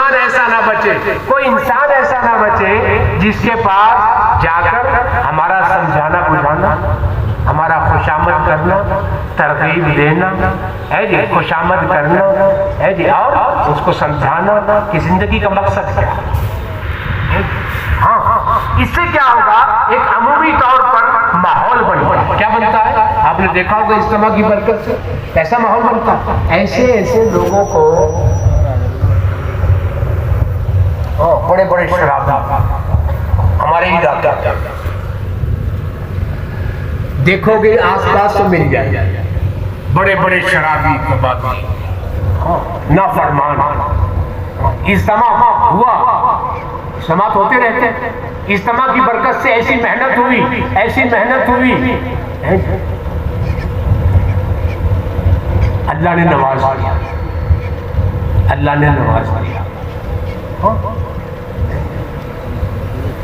इंसान ऐसा ना बचे, कोई इंसान ऐसा ना बचे जिसके पास जाकर हमारा समझाना बुझाना, हमारा खुशामद करना, तरगीब देना है जी, खुशामद करना है जी, और उसको समझाना कि जिंदगी का मकसद क्या है। हाँ, इससे क्या होगा, एक अमूमी तौर पर माहौल बनता है। क्या बनता है? आपने देखा होगा इज्तिमा की बरकत से ऐसा माहौल बनता है, ऐसे ऐसे लोगों को बड़े बड़े शराबी हमारे इलाके देखोगे आसपास तो मिल जाए, बड़े बड़े शराबी ना फरमान। इज्तिमा हुआ, समात होते रहते हैं, इज्तिमा की बरकत से ऐसी मेहनत हुई, ऐसी मेहनत हुई, अल्लाह ने नवाज दिया, अल्लाह ने नवाज दिया।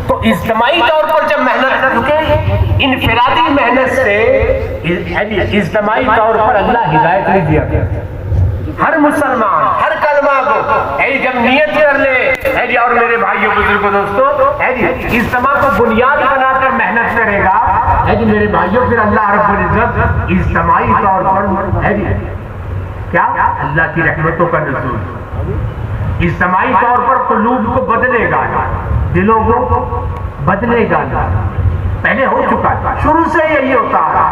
तो इज्तिमाई तौर पर जब मेहनत न रुके, इनफिरादी मेहनत से इज्तिमाई तौर पर अल्लाह हिदायत नहीं दिया करता। हर मुसलमान हर कलमा को जब नियत कर ले और मेरे भाइयों बुजुर्गों दोस्तों इज्तिमा को बुनियाद बनाकर मेहनत करेगा मेरे भाइयों, फिर अल्लाह रब्बुल इज्जत इज्तिमाई तौर पर क्या अल्लाह की रहमतों का नुज़ूल इज्तिमाई तौर पर कुलूब को बदलेगा, दिलों को बदलेगा। पहले हो चुका था, शुरू से यही होता है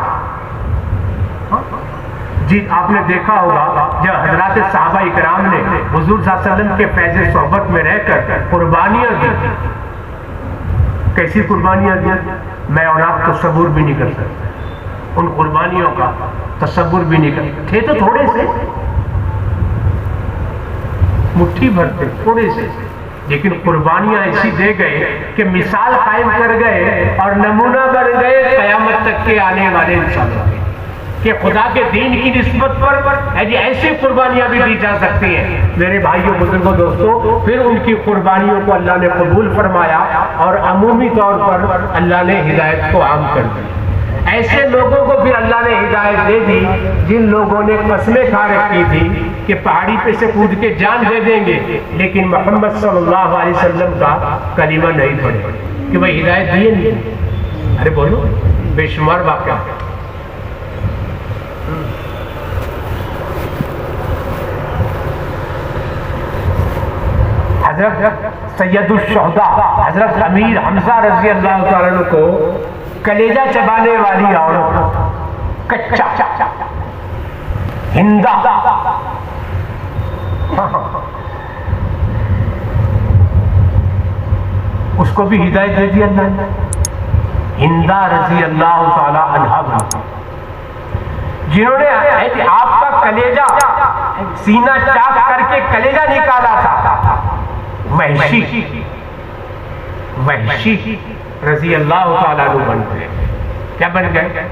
जी। आपने देखा होगा जब हजरात सहाबा इकराम ने हुजूर सल्लल्लाहु अलैहि वसल्लम के फैज़ सोहबत में रहकर कुर्बानियां दी, कैसी कुर्बानियां दी मैं और आप तसव्वुर भी नहीं कर सकते। उन कुर्बानियों का तसव्वुर भी नहीं कर, थे तो थोड़े से, मुट्ठी भर थे थोड़े से, लेकिन कुर्बानियां ऐसी दे गए कि मिसाल कायम कर गए और नमूना बन गए क़यामत तक के आने वाले इंसानों के, कि खुदा के दीन की निस्बत पर ऐसी कुर्बानियां भी दी जा सकती हैं। मेरे भाइयों बुजुर्गों दोस्तों, फिर उनकी कुर्बानियों को अल्लाह ने कबूल फरमाया और अमूमी तौर पर अल्लाह ने हिदायत को आम कर दी। ऐसे लोगों को फिर अल्लाह ने हिदायत दे दी जिन लोगों ने कस्में खा रखी थी कि पहाड़ी पे से कूद के जान दे देंगे, लेकिन मोहम्मद सल्लल्लाहु अलैहि वसल्लम का कलीमा नहीं पढ़े कि भाई हिदायत दिए नहीं। अरे बोलो, बेशुमार वाक़या। हजरत सैयदुल शुहदा हजरत अमीर हमजा रज़ी अल्लाह तआला अन्हु को कलेजा चबाने वाली औरत कच्चा हिंदा उसको भी हिदायत दे दी अल्लाह ने। हिंदा रज़ी अल्लाह तआला अन्हा जिन्होंने आपका कलेजा सीना चाक करके कलेजा निकाला था, वहशी रज़ी अल्लाह तआला अन्हु बन गए। क्या बन गए?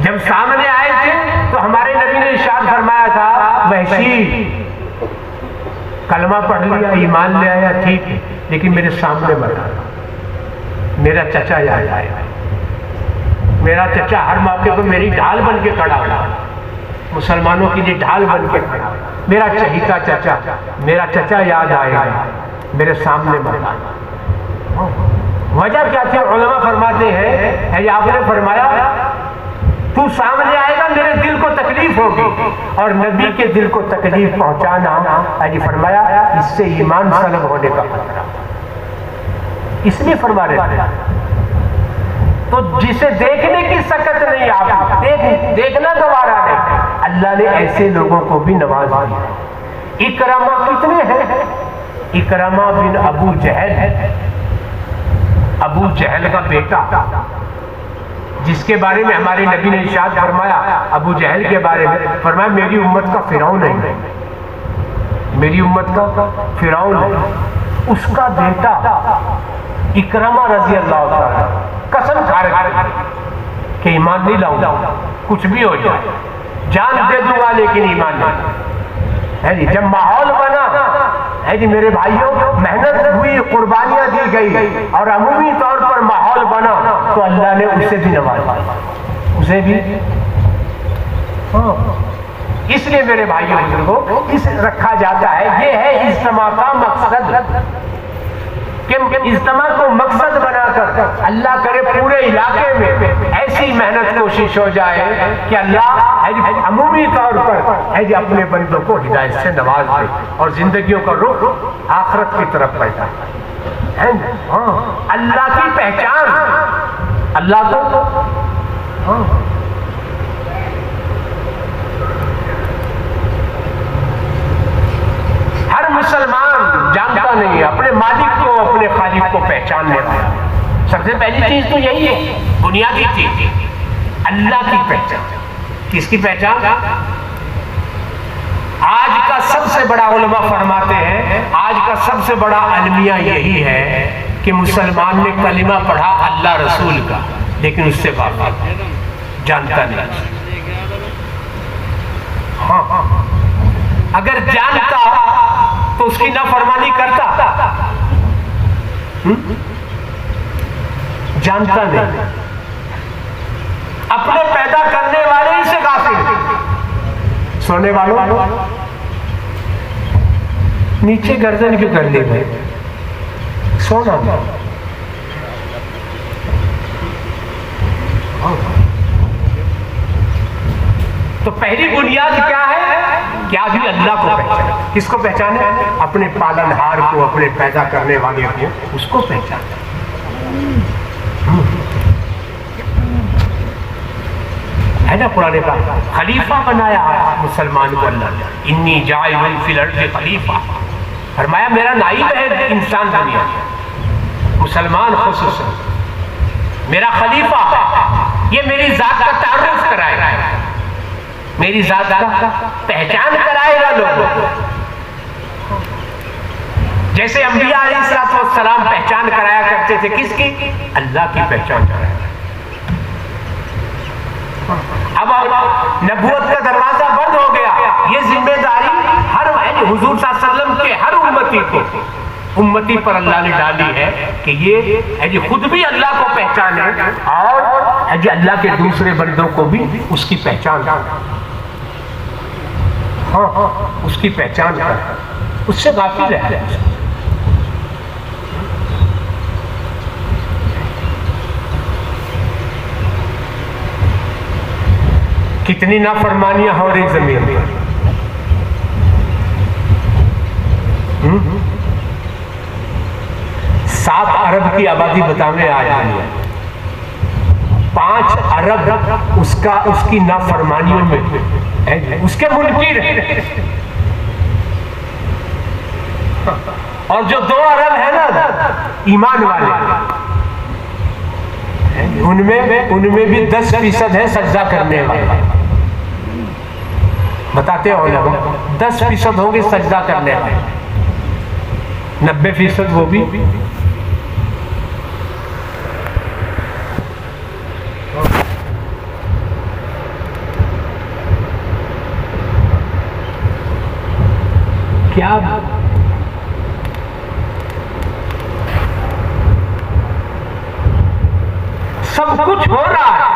जब सामने आए थे तो हमारे नबी ने इरशाद फरमाया था, वहशी कलमा पढ़ लिया, ईमान ले आया, ठीक है, लेकिन मेरे सामने मत आना, मेरा चचा याद आया। मेरा चचा हर मौके पर मेरी ढाल बन के खड़ा हुआ, मुसलमानों के लिए ढाल बन के खड़ा, मेरा चहीता चचा, मेरा चचा याद आएगा, मेरे सामने मत आना। वजह क्या थी? उलमा फरमाते हैं, आपने फरमाया तू सामने आएगा मेरे दिल को तकलीफ होगी, और नबी के दिल को तकलीफ पहुंचाना फरमाया इससे ईमान सलब होने का खतरा, इसलिए फरमा रहे थे। तो जिसे देखने की सकत नहीं, आप देखना गवारा नहीं, अल्लाह ने ऐसे लोगों को भी नवाज दिया। इकरामा कितने हैं? इकरामा बिन अबू जहल है, अबू जहल का बेटा, जिसके बारे में हमारे नबी ने इरशाद फरमाया, अबू जहल के बारे में फरमाया मेरी उम्मत का फिरौन है, मेरी उम्मत का फिरौन है। उसका बेटा इकरामा रज़ी अल्लाह तआला कसम खा रहा कि ईमान नहीं लाऊंगा, कुछ भी हो जाए जान दे दूंगा लेकिन ईमान नहीं है जी। जब माहौल बना है जी मेरे भाइयों, मेहनत हुई, कुर्बानियां दी गई और अमूमी तौर पर माहौल बना, तो अल्लाह ने उसे भी नवाजा, उसे भी। इसलिए मेरे भाइयों बुजुर्गों, इस रखा जाता है। ये है इज्तिमा का मकसद, कि इज्तिमा को मकसद बनाकर अल्लाह करे पूरे इलाके में ऐसी मेहनत कोशिश हो जाए कि अल्लाह अमूमी तौर पर है अपने बंदों को हिदायत से नवाज दे और जिंदगियों का रुख आखिरत की तरफ पैदा है। अल्लाह की पहचान, अल्लाह को हर मुसलमान जानता नहीं है अपने मालिक को, अपने खालिक को पहचानने वाला। सबसे पहली चीज तो यही है, बुनियादी चीज, अल्लाह की पहचान। किसकी पहचान? आज का सबसे बड़ा उलमा फरमाते हैं, आज का सबसे बड़ा अलमिया यही है कि मुसलमान ने कलिमा पढ़ा अल्लाह रसूल का, लेकिन उससे वाकिफ जानता नहीं। हाँ, अगर जानता तो उसकी नाफरमानी करता। जानता नहीं, अपने पैदा करने वाले ही से गाफिल। सोने वालों नीचे गर्दन क्यों कर ली भाई? सोना तो पहली बुनियाद क्या है? क्या भी अल्लाह को पहचाने। किसको पहचाने? अपने पालनहार को, अपने पैदा करने वाले को, उसको पहचाने। है ना पुराने का खलीफा बनाया मुसलमान को अल्लाह ने, इन्नी जाइलुन फिल अर्ज़ि खलीफा, फरमाया मेरा नाइब है इंसान दुनिया, मुसलमान खुसूसन मेरा खलीफा। ये मेरी जात का तारुफ कराएगा, मेरी जात का पहचान कराएगा लोगों को। जैसे अंबिया अलैहिस्सलाम पहचान कराया करते थे, किसकी? अल्लाह की पहचान कराया। अब नबूवत का दरवाजा बंद हो गया। ये जिम्मेदारी हर हुजूर सल्लल्लाहु अलैहि वसल्लम के हर उम्मती पर अल्लाह ने डाली है कि ये खुद भी अल्लाह को पहचाने और अल्लाह के दूसरे बंदों को भी उसकी पहचान, उसकी पहचान कर, उससे गाफिल है। कितनी नाफरमानियां हो रही जमीन पर। 7 अरब की आबादी बताने आ रही है, 5 अरब उसकी नाफरमानियों में है, उसके मुनकिर है। और जो 2 अरब है ना ईमान वाले, उनमें भी 10% है सजदा करने वाले। बताते हो ना, 10% होंगे सजदा करने वाले, 90% वो भी क्या सब कुछ हो रहा है,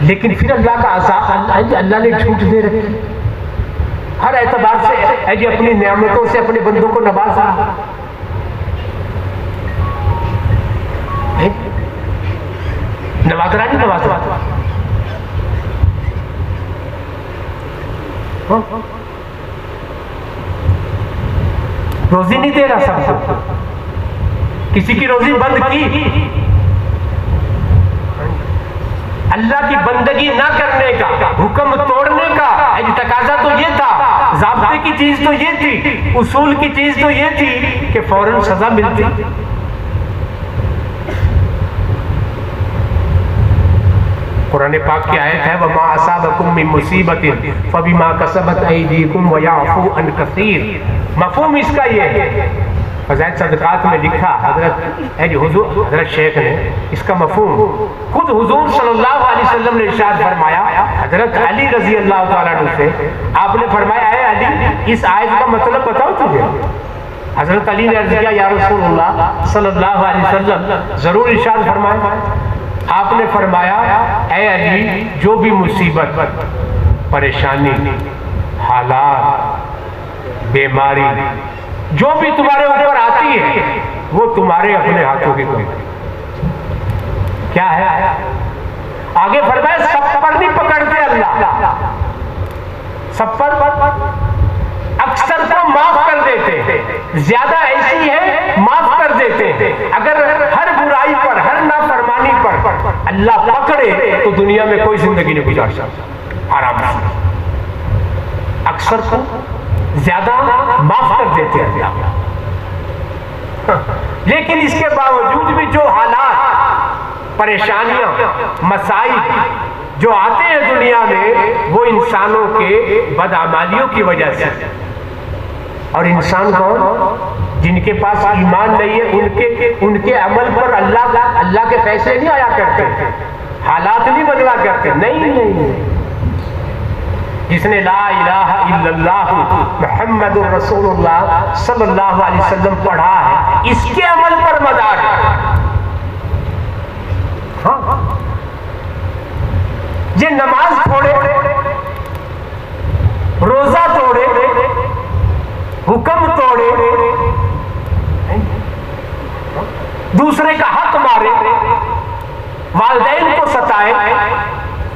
लेकिन फिर अल्लाह का अज़ाब अल्लाह ने छूट दे रखी। हर एतबार से जी अपनी नेमतों से अपने बंदों को नवाज रहा है। नवाज रहा नहीं नवाज रहा, रोजी नहीं दे रहा सबको, किसी की रोजी बंद की। अल्लाह की बंदगी ना करने का, हुक्म तोड़ने का तकाजा तो ये था, ज़ाब्ते की चीज तो ये थी, उसूल की चीज तो ये थी कि फौरन सजा मिलती। कुरान पाक की आयत है, वमा असाबकुम मिन मुसीबतिन फबिमा कसबत अयदीकुम व याफू अन कसीर। मफहूम इसका ये है, फज़ाइल सदक़ात में लिखा हज़रत शेख ने इसका मफहूम खुद हुजूर सल्लल्लाहु अलैहि वसल्लम ने इरशाद फरमाया, हज़रत अली रज़ी अल्लाह तआला अन्हु से आपने फरमाया, है अली इस आयत का मतलब बताओ तुझे। हज़रत अली ने अर्ज़ किया, या रसूलल्लाह सल्लल्लाहु अलैहि वसल्लम ज़रूर इरशाद फरमाया। आपने फरमाया, ऐ अली जो भी मुसीबत परेशानी, हालात, बीमारी जो भी तुम्हारे ऊपर आती है वो तुम्हारे अपने हाथों की कोई क्या है। आगे फरमाया सब पर नहीं पकड़ते अल्लाह, सब पर अक्सर को माफ कर देते, ज्यादा ऐसी है माफ कर देते। अगर हर बुराई पर, हर नाफरमानी पर अल्लाह पकड़े तो दुनिया में कोई जिंदगी नहीं गुजार सकता आराम से। अक्सर को ज्यादा माफ कर देते हैं अल्लाह। लेकिन इसके बावजूद भी जो हालात, परेशानियां, मसाइल जो आते हैं दुनिया में वो इंसानों के बदअमालियों की वजह से। और इंसान कौन? जिनके पास ईमान नहीं है, उनके अमल पर अल्लाह के फैसले नहीं आया करते, हालात नहीं बदला करते। नहीं, जिसने ला इलाहा इल्लल्लाह मुहम्मदुर रसूलुल्लाह सल्लल्लाहु अलैहि वसल्लम पढ़ा है, इसके अमल पर मदार है। हाँ, ये नमाज छोड़े, रोजा तोड़े, हुक्म तोड़े, दूसरे का हक मारे, वालिदैन को सताए,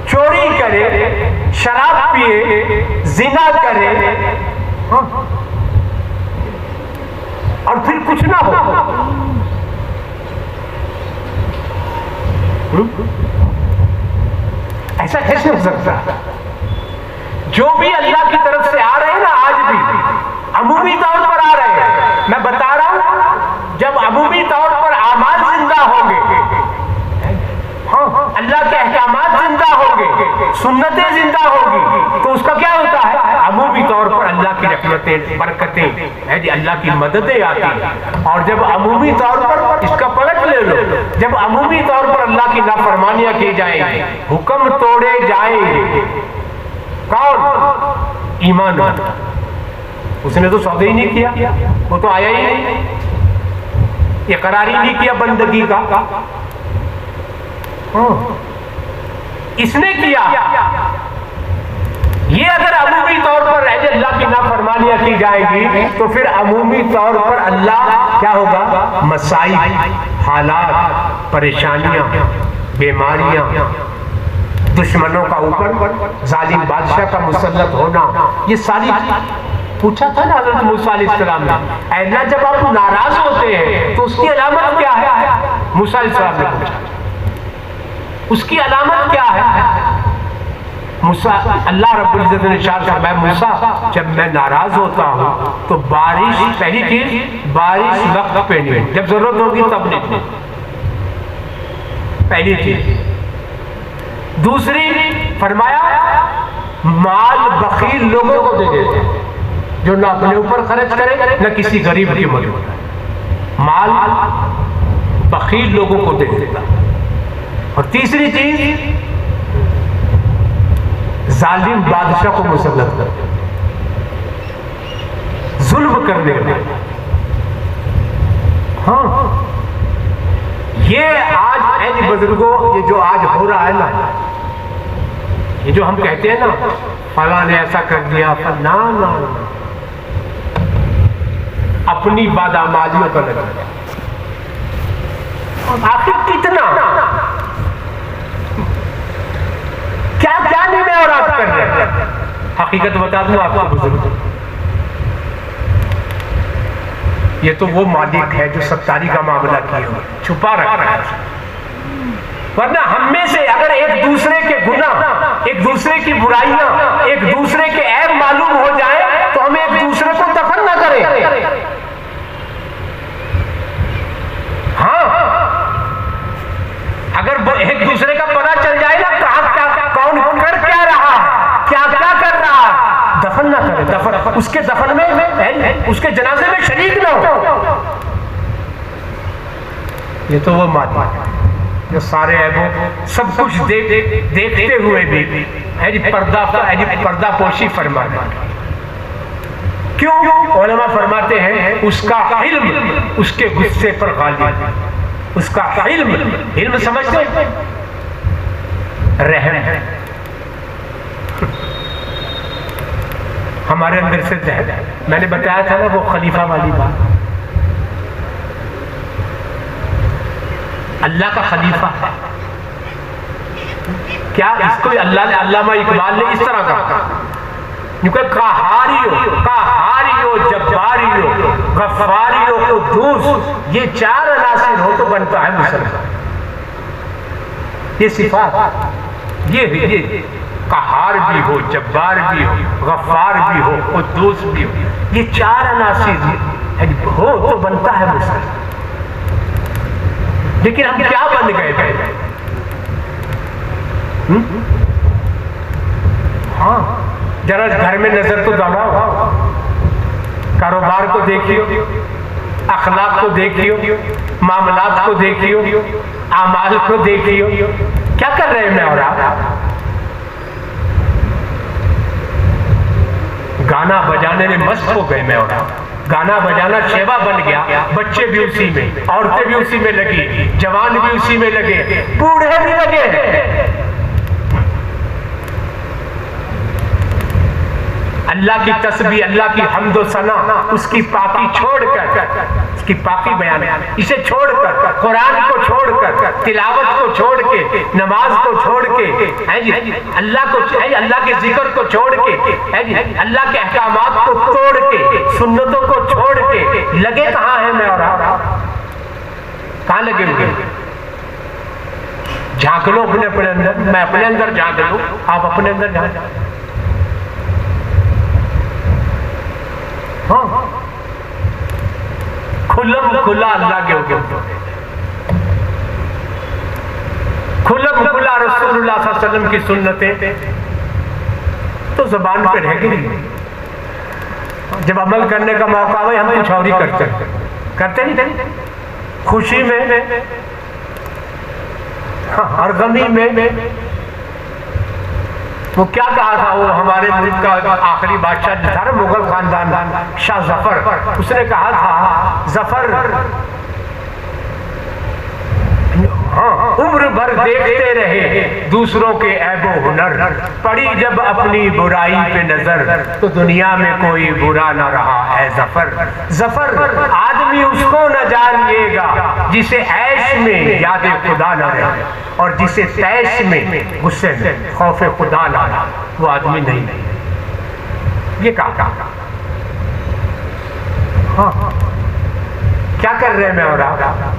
चोरी करे, शराब पिए, जिना करे, और फिर कुछ ना हो। ऐसा कैसे हो सकता है? जो भी अल्लाह की तरफ से आ रहे हैं ना, आज भी अमूमी तौर पर आ रहे हैं। मैं बता रहा हूं, जब अमूमी तौर पर आमाल जिंदा होंगे, हाँ, अल्लाह के अहकामात जिंदा होंगे, सुन्नतें जिंदा होंगी, तो उसका क्या होता है? अमूमी तौर पर अल्लाह की रहमतें, बरकतें है जी, अल्लाह की मददें आती हैं। और जब अमूमी तौर पर, इसका पलट ले लो, जब अमूमी तौर पर अल्लाह की नाफरमानियां की जाएंगी, हुक्म तोड़े जाएंगे, कौन? ईमान वाला। उसने तो सौदे ही नहीं किया, वो तो आया ही नहीं, इकरार ही नहीं किया बंदगी का। इसने किया। ये अगर अमूमी तौर पर अल्लाह की नाफरमानियां की जाएगी तो फिर अमूमी तौर पर अल्लाह क्या होगा? मसाइल, हालात, परेशानियां, बीमारियां, दुश्मनों का ऊपर जालिम बादशाह का मुसल्लत होना, ये सारी पूछा था ना हज़रत मूसा अलैहिस्सलाम ने, अल्लाह जब आप नाराज होते हैं तो उसकी अलामत क्या है? मूसा अलैहिस्सलाम ने पूछा, उसकी अलामत क्या है? मूसा, अल्लाह रब्बुल इज्जत ने इरशाद फरमाया, मूसा जब मैं नाराज होता हूँ तो बारिश, पहली चीज बारिश वक्त पे नहीं, जब जरूरत होगी तब नहीं, पहली चीज। दूसरी फरमाया माल बखील लोगों को दे देते, जो ना अपने ऊपर खर्च करे ना किसी गरीब की मदद करे, माल बखील लोगों को दे देता। और तीसरी चीज जालिम बादशाह को मुसल्लत कर, जुल्म करने वाला। हाँ, ये आज ऐसे बुजुर्गों, ये जो आज हो रहा है ना, ये जो हम कहते हैं ना फला ने ऐसा कर दिया, ना ना, अपनी बदअमालियों पर लगा। आखिर कितना, क्या क्या निर्णय और आप कर रहे हैं? हकीकत बता दूं आपको बुजुर्ग, ये तो वो मालिक है जो सत्तारी का मामला किए हुए छुपा रखा है। वरना हम में से अगर एक दूसरे के गुनाह, एक दूसरे की बुराइयां, एक दूसरे के ऐब मालूम हो जाए तो हम एक दूसरे को दफन ना करें। हाँ, अगर एक दूसरे का पता चल जाए ना, कहां क्या, कौन कर क्या रहा, क्या क्या कर रहा, दफन ना करें। दफन, उसके दफन में, उसके जनाजे में शरीक ना हो। ये तो वो मालिक जो सारे ऐबों सब कुछ देखते हुए भी है जी पर्दा पोशी फरमाना। क्यों? उलमा फरमाते हैं उसका इल्म उसके गुस्से पर गालिब, उसका इल्म समझते, रहम, हमारे अंदर से मैंने बताया था ना वो खलीफा वाली बात, अल्लाह का खलीफा है क्या? इसको अल्लामा इकबाल ने इस तरह कहा, क्योंकि कहारियो जब्बारियो गफ्फारियो कुद्दूस, ये चार अनासिर हो तो बनता है मुसलमान। ये सिफात ये कहार भी हो, जब्बार भी हो, गफ्फार भी हो, कुद्दूस भी हो, ये चार अनासिर हो तो बनता है मुसलमान। लेकिन हम क्या बन गए थे? हाँ, जरा घर में नजर तो दौड़ाओ, कारोबार को देखियो, अखलाक को देखियो, मामलात को देखियो, आमाल को देखियो, क्या कर रहे हैं मैं और आप? गाना बजाने में मस्त हो गए मैं और आप। गाना बजाना सेवा बन गया, बच्चे भी उसी में, औरतें भी उसी में लगी, जवान भी उसी में लगे, बूढ़े भी लगे। अल्लाह की तस्बीह, अल्लाह की हम्दो सना, उसकी पाकी छोड़कर, उसकी पाकी बयान, इसे छोड़कर, कुरान को छोड़कर, तिलावत को छोड़ के, नमाज को छोड़ के, है जी, अल्लाह को, अल्लाह के जिक्र को छोड़ के, है जी, अल्लाह के अहकामात को तोड़ के, सुन्नतों को छोड़ के लगे कहाँ हैं मैं और आप? कहाँ लगे हुए? झांक लो अपने अपने अंदर, मैं अपने अंदर झांक लूं, आप अपने अंदर झांक। हाँ, खुल्लम खुला अल्लाह के हुक्म, खुल्लम खुला रसूलुल्लाह सल्लल्लाहु अलैहि वसल्लम की सुन्नतें तो जबान पे रह गई। जब अमल करने का मौका हुआ हम कुछ और ही करते नहीं, खुशी में और गमी में। वो क्या कहा था, वो हमारे मुल्क का आखिरी बादशाह जो था ना, मुगल खानदान, शाह जफर, उसने कहा था, जफर हाँ, उम्र भर देखते रहे दूसरों के ऐबो हुनर, पड़ी जब अपनी बुराई पे नजर तो दुनिया में कोई बुरा न रहा है जफर। जफर आदमी उसको न जानिएगा जिसे ऐश में याद खुदा न रहे, और जिसे तैश में गुस्से में खौफ खुदा न रहा, वो आदमी नहीं। ये कहा। हाँ, क्या कर रहे हैं मैं और आप?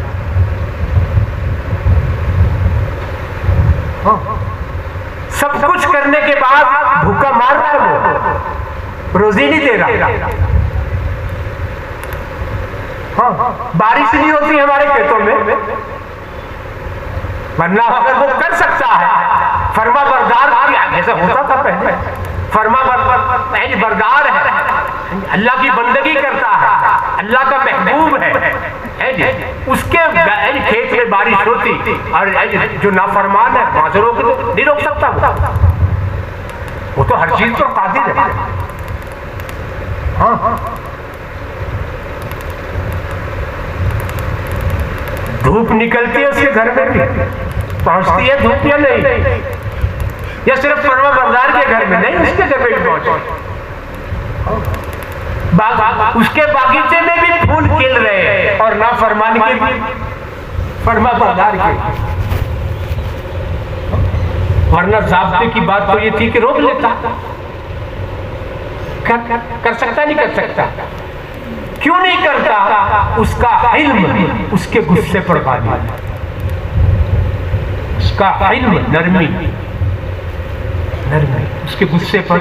सब कुछ करने के बाद भूखा मार रहा है, वो रोजी नहीं दे रहा। हाँ, बारिश नहीं होती हमारे खेतों में, वरना अगर वो कर सकता है, फरमा बरदार, जैसा होता था पहले, फरमा बरदार है, अल्लाह की बंदगी करता है, अल्लाह का महबूब है जी, उसके खेत में बारिश होती, और जो नाफरमान है वहां से नहीं रोक सकता वो तो हर चीज पर कादिर है। हाँ, धूप निकलती है उसके घर में भी, पहुंचती है धूप या नहीं, या सिर्फ फरमा बरदार के घर में नहीं, उसके घर में भी पहुंचे। उसके बागीचे में भी फूल खिल रहे हैं, और ना फरमान के भी, फरमा बरदार के। वरना ज़ाब्ते की बात तो ये थी कि रोक लेता, कर सकता नहीं कर सकता, क्यों नहीं करता? उसका इल्म उसके गुस्से पर गालिब, उसका इल्म नरमी उसके गुस्से पर।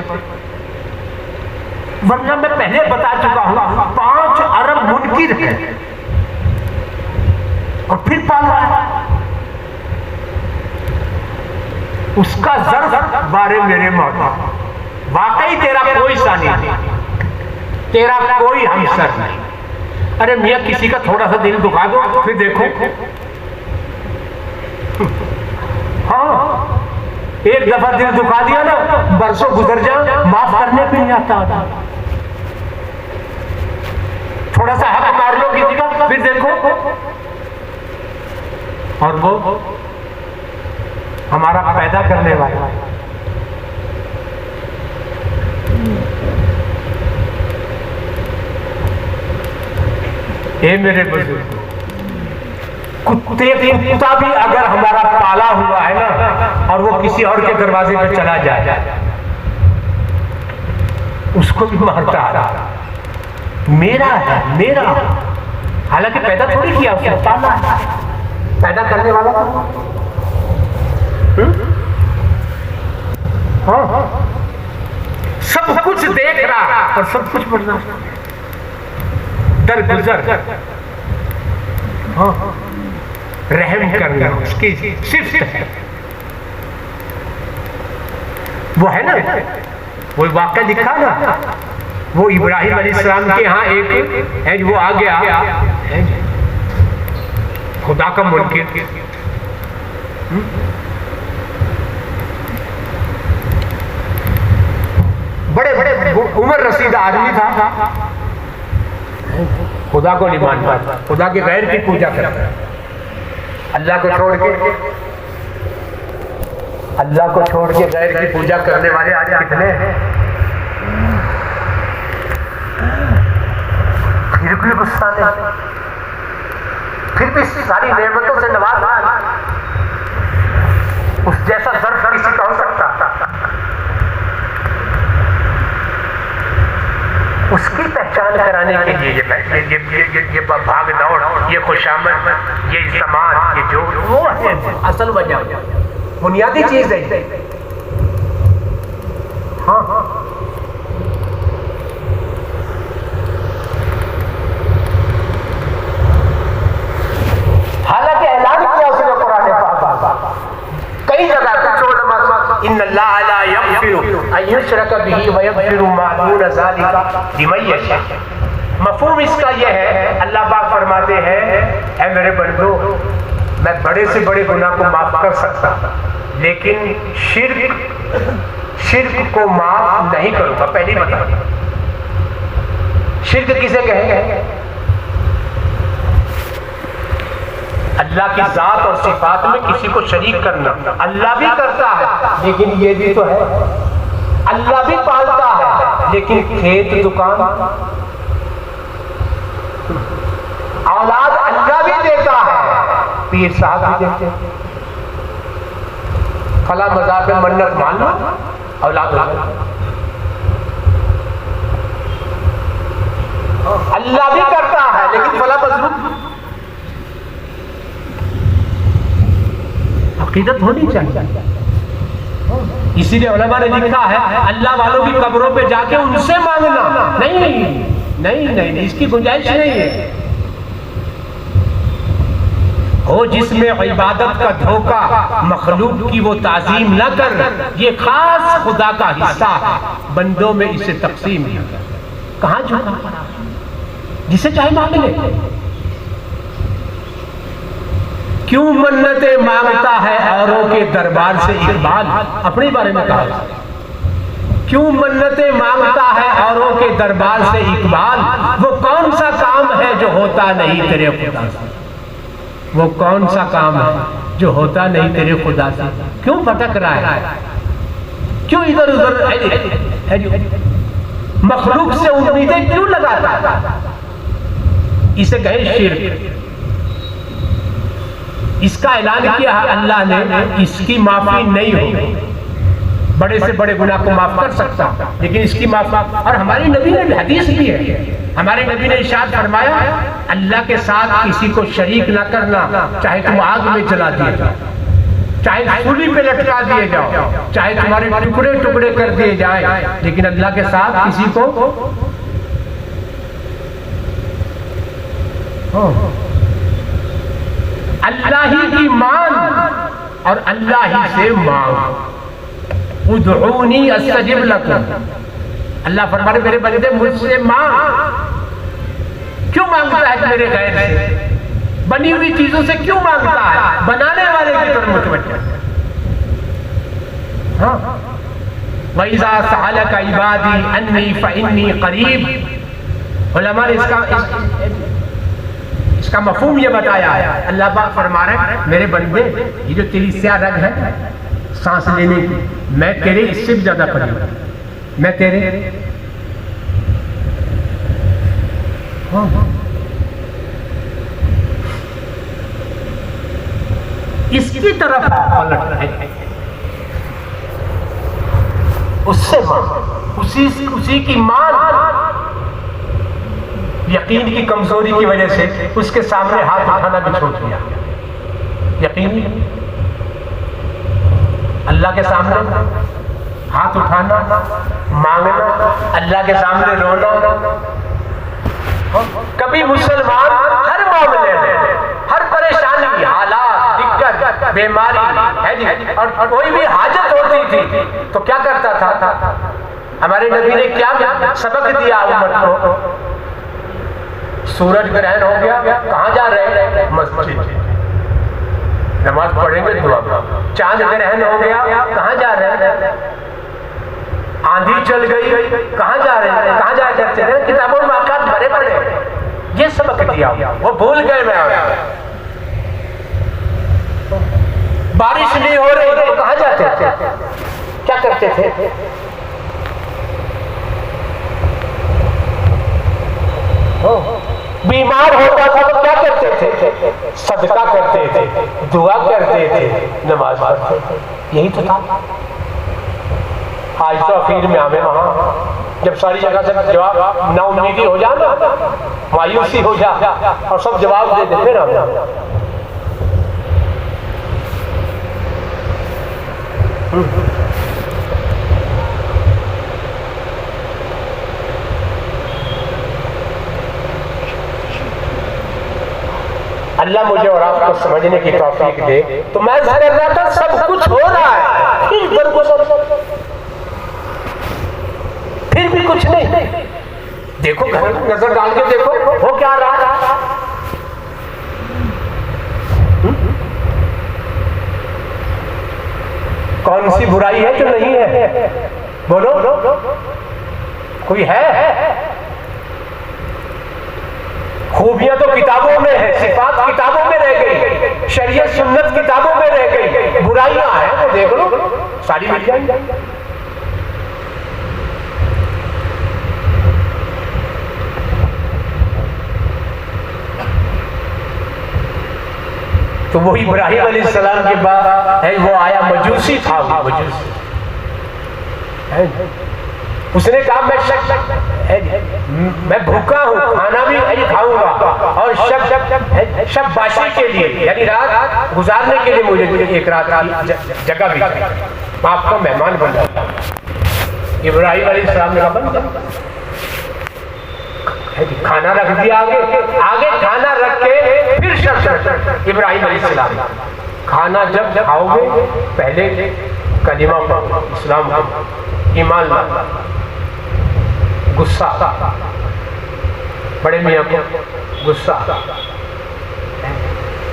वरना मैं पहले बता चुका हूं, 5 अरब मुनकिर है और फिर पाल रहा है। उसका ज़र्फ बारे मेरे मौला, वाकई तेरा कोई सानी नहीं, तेरा कोई हमसर नहीं। अरे मियाँ, किसी का थोड़ा सा दिल दुखा दो, फिर देखो। हाँ, एक दफा दिल दुखा दिया ना, बरसों गुजर जाए, माफ करने पे नहीं आता। थोड़ा सा हक मार लो किसी का, फिर देखो। और वो हमारा पैदा करने वाला हे मेरे बुजुर्ग, कुत्ता भी अगर हमारा पाला हुआ है ना और वो किसी और के दरवाजे पे चला जाए उसको भी मारता है। मेरा है, मेरा, हालांकि पैदा थोड़ी किया उसने, पाला है, पैदा करने वाला था। हाँ, सब कुछ देख रहा और सब कुछ बढ़ना दर गुजर, हाँ, रहम करना उसकी सिर्फ है। वो है ना, वो वाक़या लिखा ना, वो इब्राहिम अलैहिस्सलाम के यहाँ एक है, वो आ गया खुदा का मुनकिर, बड़े बड़े उम्र रसीदा आदमी था, खुदा को नहीं मानता था, खुदा के गैर की पूजा करता, अल्लाह को छोड़ के गैर की पूजा करने वाले आज कितने हैं। फिर भी गुस्सा नहीं, फिर भी सारी नेमतों से नवाजा, उस जैसा दर्द किसी का हो सकता, उसकी पहचान कराने के लिए ये भाग दौड़, ये खुशामद, ये इस्तेमाल, ये जो वो है असल वजह, बुनियादी चीज है। हाँ, हालांकि ऐलान किया उसने कुरान पाक कई जगह इन्नल्लाह ला यग़फ़िरु अन युश्रक बिही व यग़फ़िरु मा दून ज़ालिका लिमन यशा। मफ़हूम इसका यह है, अल्लाह पाक फरमाते हैं, ऐ मेरे बंदो, मैं बड़े से बड़े गुनाह को माफ कर सकता, लेकिन शिर्क को माफ नहीं करूंगा। पहली बता, शिर्क किसे कहेंगे? अल्लाह की जात और सिफात में किसी को शरीक करना। अल्लाह भी करता है, लेकिन ये भी तो है, अल्लाह भी पालता है, लेकिन खेत दुकान औलाद अल्लाह भी देता है, पीर साहब भी देते हैं, फला मज़ार पे मन्नत मान लो औलाद अल्लाह भी करता है, लेकिन फला मजलूम। अकीदत होनी चाहिए, इसीलिए उलमा ने लिखा है अल्लाह वालों की कब्रों पे जाके उनसे मांगना नहीं, नहीं, नहीं, नहीं, इसकी गुंजाइश नहीं है। हो जिसमें इबादत का धोखा, मखलूक की वो ताजीम न कर, ये खास खुदा का हिस्सा है, बंदों में इसे तकसीम न कर। कहाँ झुका, जिसे चाहे मांग ले। क्यों मन्नतें मांगता है औरों के दरबार से इकबाल, अपने बारे में कहा, क्यों मन्नतें मांगता है औरों के दरबार से इकबाल, वो कौन सा काम है जो होता नहीं तेरे खुदा से, वो कौन सा काम है जो होता नहीं तेरे खुदा से। क्यों भटक रहा है, क्यों इधर उधर मखलूक से उम्मीदें क्यों लगाता है? इसे कहे शिर्क। इसका ऐलान किया है अल्लाह ने, इसकी माफी नहीं होगी। बड़े से बड़े गुनाह को माफ कर सकता, लेकिन इसकी माफ, और हमारे नबी ने हदीस भी है, हमारे नबी ने इरशाद फरमाया अल्लाह के साथ किसी को शरीक ना करना, चाहे तुम आग में जला दिए जाओ, चाहे सूली पे लटका दिए जाओ, चाहे तुम्हारे टुकड़े टुकड़े कर दिए जाए, लेकिन अल्लाह के साथ किसी को अल्लाह ही की मान और अल्लाह ही से मांग। उदऊनी अस्तजिब लकुम, अल्लाह फरमाते मेरे बंदे मुझसे मांग। क्यों मांगता है मेरे गैर से, बनी हुई चीजों से क्यों मांगता है? बनाने वाले की तरफ मुतवज्जह। हाँ, वइज़ा सअलका इबादी अन्नी फइन्नी करीब। उलमा ने इसका मफहूम ये बताया है, अल्लाह पाक फरमा रहे हैं मेरे बंदे, ये जो तेरी स्याह रग है सांस लेने की, मैं तेरे इससे भी ज्यादा करीब, मैं तेरे। इसकी तरफ पलट रहे हैं। उससे उसी की मान यकीन की कमजोरी की वजह से उसके सामने हाथ उठाना भी छोड़ दिया। यकीन अल्लाह के सामने हाथ उठाना, मांगना, अल्लाह के सामने रोना। कभी मुसलमान हर मामले में, हर परेशानी, हालात, दिक्कत, बीमारी है जी, और कोई भी हाजत होती थी तो क्या करता था? हमारे नबी ने क्या सबक दिया उम्मत को? सूरज ग्रहण हो गया, कहां जा रहे हैं? मस्जिद, नमाज पढ़ेंगे, दुआ। चांद ग्रहण हो गया, कहां जा रहे हैं? आंधी चल गई, कहां जा रहे हैं? कहां जाया करते थे? किताबों में औकात भरे पड़े। ये सबक दिया, वो भूल गए। मैं बारिश नहीं हो रही तो कहां जाते थे? क्या करते थे? बीमार होता था तो क्या करते थे? सदका करते थे, दुआ करते थे, नमाज पढ़ते थे। यही तो था। आज तो आखिर में हमें वहां जब सारी जगह से जवाब नाउम्मीदी हो जाना, मायूसी हो जा और सब जवाब दे देते ना। अल्लाह मुझे और आपको समझने की तौफीक दे। तो मैं कर रहा था सब कुछ हो रहा है, फिर भी कुछ नहीं। देखो, नजर डाल के देखो हो क्या रहा। कौन सी बुराई है जो नहीं है? बोलो, कोई है? खूबियां तो किताबों में है, सिफात किताबों में रह गई, शरीयत सुन्नत किताबों में रह गई। बुराइयां हैं तो देख लो, सारी मिल जाएंगी। तो वो इब्राहिम अलैहिस्सलाम के बाद है, वो आया, मजूसी था, मजूसी। उसने कहा मैं भूखा हूँ, खाना भी नहीं खाऊंगा, और शब बाशी के लिए, यानी रात गुजारने के लिए मुझे एक रात की जगह भी चाहिए। आपका मेहमान बन जाता। इब्राहिम अलैहिस्सलाम ने कहा खाना रख दिया, आगे खाना रख के फिर शर्त इब्राहिम अलैहिस्सलाम, खाना जब खाओगे पहले कलिमा पढ़ो, इस्लाम ईमान लाओ। गुस्सा, बड़े मियां को गुस्सा,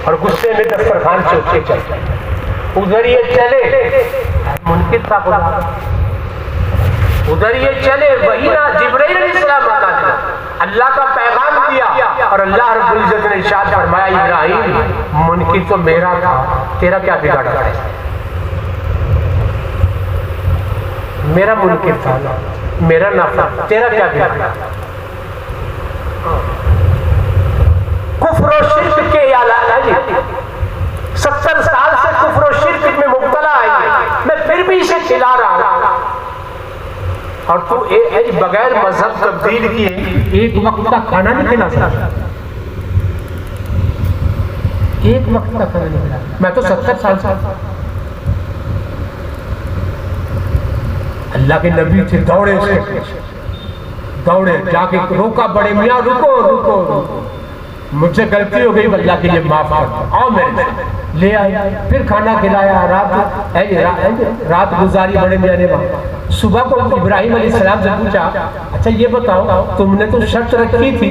और गुस्से में दस्तरखान चौके चलते, उधर ये चले मुनकिर था, उधर ये चले, वही ना जिब्राइल अलैहिस्सलाम अल्लाह का पैगाम दिया, और अल्लाह रब्बुल इज्जत ने इरशाद फरमाया, इब्राहिम मुनकिर तो मेरा था, तेरा क्या बिगाड़ा है? मेरा मुनकिर था, मेरा नाफा, तेरा क्या बिगाड़ा? कुफ्र और शिर्क के अलावा 70 साल से कुफ्र और शिर्क में मुब्तला है, मैं फिर भी इसे खिला रहा हूं, और तू बगैर मजहब तब्दील किए एक वक्त का खाना नहीं खिला सकता। एक वक्त का खाना नहीं खिला। मैं तो 70 साल से अल्लाह के नबी थे, दौड़े उसके पीछे, दौड़े जाके रोका, बड़े मियाँ रुको रुको रुको, मुझसे गलती हो गई, अल्लाह के लिए माफ कर, आओ मेरे ले आए, फिर खाना खिलाया, रात गुजारी बड़े मियाँ ने। सुबह को इब्राहिम अलैहिस्सलाम से पूछा, अच्छा ये बताओ, तुमने तो शर्त रखी थी,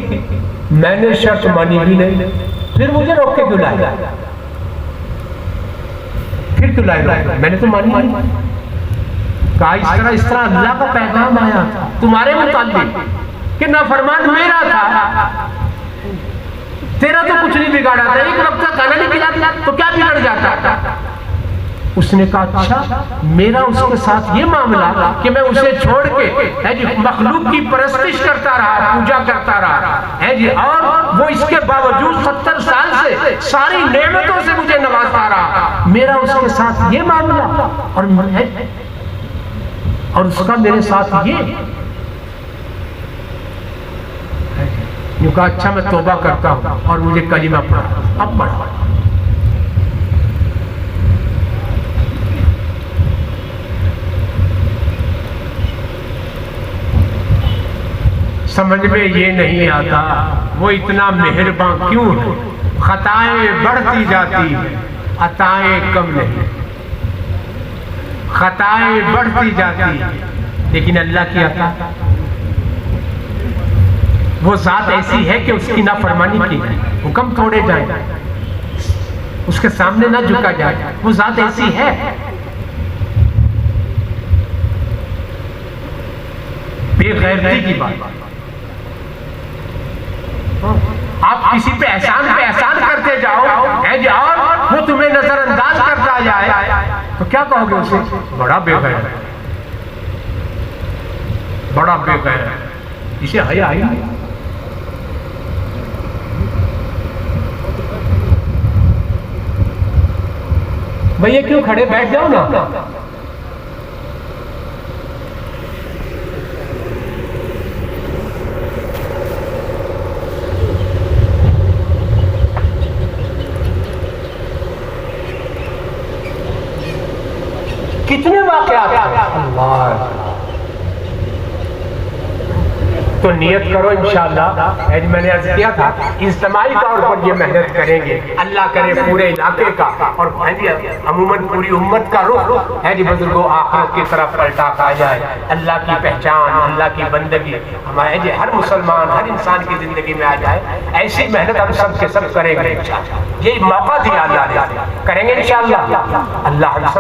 मैंने शर्त मानी भी नहीं, फिर मुझे रोक के क्यों लाया? फिर क्यों लाया? मैंने तो मानी नहीं। कहा इस तरह अल्लाह का पैगाम आया था तुम्हारे मुताल्लिक कि नाफरमान मेरा था, तेरा तो कुछ नहीं बिगाड़ा था, एक वक्त का खाना नहीं खिलाता तो क्या बिगड़ जाता? उसने कहा अच्छा, मेरा उसके साथ ये मामला कि मैं उसे छोड़ के है जी मखलूक की परस्तिश करता रहा, पूजा करता रहा है जी, और वो इसके बावजूद 70 साल से सारी नेमतों से मुझे नवाजता रहा, मेरा उसके साथ ये मामला और उसका मेरे साथ ये। यूं कहा अच्छा मैं तौबा करता हूं और मुझे कलीमा पढ़ा। अब पढ़ा। समझ में ये नहीं आता वो इतना मेहरबान क्यों है। खताएं बढ़ती जाती है, अताएं कम नहीं। खताएं बढ़ती जाती है लेकिन अल्लाह की अता, वो जात ऐसी है कि उसकी नाफरमानी की जाए, हुक्म तोड़े जाए, उसके सामने ना झुका जाए, वो जात ऐसी है। बेगैरती की बात। आप किसी पे एहसान करते जाओ और वो तुम्हें नजरअंदाज करता जाए तो क्या कहोगे उसे? बड़ा बेगैर है, बड़ा बेगैर है, इसे हया आई। भैया क्यों खड़े, बैठ जाओ ना। कितने वाक़यात अल्लाह। तो नियत करो इंशाअल्लाह, मैंने अर्ज किया था इज्तिमाई तौर पर ये मेहनत करेंगे, अल्लाह करे पूरे इलाके का और अमूमन पूरी उम्मत का रुख है जी बुजुर्गों आखिरत की तरफ पलटा आ जाए। अल्लाह की पहचान, अल्लाह की बंदगी हमारे जी हर मुसलमान, हर इंसान की जिंदगी में आ जाए। ऐसी मेहनत हम सब के सब करेंगे इंशाअल्लाह। ये मौका दिया अल्लाह ने, करेंगे इंशाअल्लाह। अल्लाह